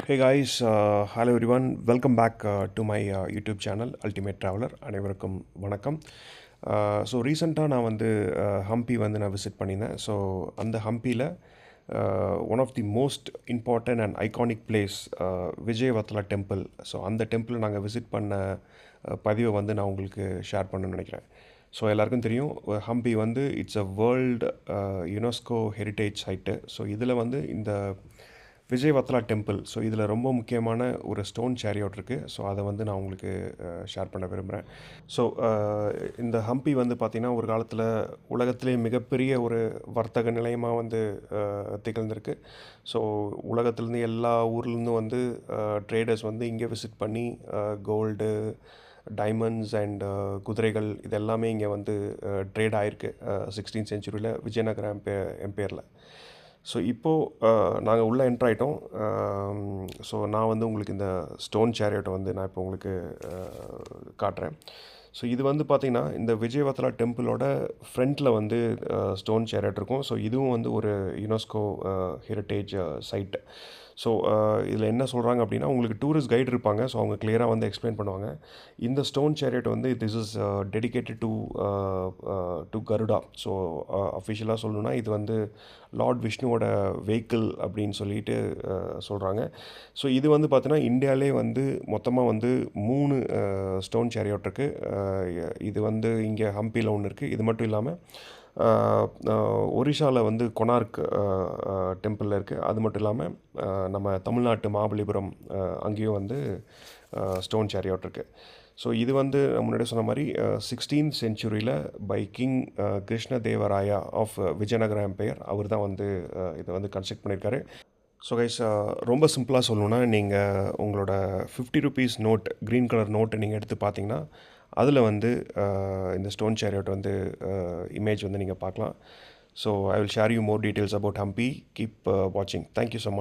Hey guys, hello everyone. Welcome back to my YouTube channel Ultimate Traveler. அனைவருக்கும் வணக்கம். So ரீசெண்டாக நான் வந்து ஹம்பி வந்து நான் விசிட் பண்ணியிருந்தேன். ஸோ அந்த ஹம்பியில் one of the most important and iconic place Vijayavittala temple. So அந்த டெம்பிளை நாங்கள் விசிட் பண்ண பதிவை வந்து நான் உங்களுக்கு ஷேர் பண்ணணும்னு நினைக்கிறேன். ஸோ எல்லாருக்கும் தெரியும், ஹம்பி வந்து it's a world UNESCO heritage site. So இதில் வந்து இந்த விஜயவத்லா டெம்பிள், ஸோ இதில் ரொம்ப முக்கியமான ஒரு ஸ்டோன் சேரியாட் இருக்குது. ஸோ அதை வந்து நான் உங்களுக்கு ஷேர் பண்ண விரும்புகிறேன். ஸோ இந்த ஹம்பி வந்து பார்த்திங்கன்னா ஒரு காலத்தில் உலகத்திலே மிகப்பெரிய ஒரு வர்த்தக நிலையமாக வந்து திகழ்ந்திருக்கு. ஸோ உலகத்துலேருந்து எல்லா ஊர்லேருந்தும் வந்து ட்ரேடர்ஸ் வந்து இங்கே விசிட் பண்ணி கோல்டு, டைமண்ட்ஸ் அண்ட் குதிரைகள் இது எல்லாமே இங்கே வந்து ட்ரேட் ஆகிருக்கு 16th centuryயில் விஜயநகர எம்பையரில். ஸோ இப்போது நாங்கள் உள்ளே என்ட்ரு ஆகிட்டோம். ஸோ நான் வந்து உங்களுக்கு இந்த ஸ்டோன் சேரியட்டை வந்து நான் இப்போ உங்களுக்கு காட்டுறேன். ஸோ இது வந்து பார்த்திங்கன்னா இந்த விஜயவத்லா டெம்பிளோட ஃப்ரண்ட்டில் வந்து ஸ்டோன் சேரியட் இருக்கும். ஸோ இதுவும் வந்து ஒரு யுனெஸ்கோ ஹெரிட்டேஜ் சைட்டு. ஸோ இதில் என்ன சொல்கிறாங்க அப்படின்னா, உங்களுக்கு டூரிஸ்ட் கைடு இருப்பாங்க. ஸோ அவங்க கிளியராக வந்து எக்ஸ்பிளைன் பண்ணுவாங்க. இந்த ஸ்டோன் சேரியட் வந்து this is dedicated to Garuda. So அஃபிஷியலாக சொல்லணுன்னா இது வந்து லார்ட் விஷ்ணுவோட வெஹிக்கிள் அப்படின்னு சொல்லிட்டு சொல்கிறாங்க. ஸோ இது வந்து பார்த்தீங்கன்னா இந்தியாவிலே வந்து மொத்தமாக வந்து 3 ஸ்டோன் சேரியாட் இருக்குது. இது வந்து இங்கே ஹம்பியில் ஒன்று இருக்குது. இது மட்டும் இல்லாமல் ஒரிஷாவில் வந்து கொனார்க் டெம்பிளில் இருக்குது. அது மட்டும் இல்லாமல் நம்ம தமிழ்நாட்டு மகாபலிபுரம் அங்கேயும் வந்து ஸ்டோன் சேரியாட் இருக்குது. ஸோ இது வந்து முன்னாடியே சொன்ன மாதிரி 16th centuryயில் by king Krishnadevaraya of Vijayanagara empire அவர் தான் வந்து இதை வந்து கன்ஸ்ட்ரக்ட் பண்ணியிருக்காரு. ஸோ கைஸ், ரொம்ப சிம்பிளாக சொல்லணுன்னா, நீங்கள் உங்களோட 50 rupees note, green colour note நீங்கள் எடுத்து பார்த்தீங்கன்னா அதில் வந்து இந்த ஸ்டோன் சேரியட் வந்து இமேஜ் வந்து நீங்கள் பார்க்கலாம். So I will share you more details about Hampi. Keep வாட்சிங். Thank you so much.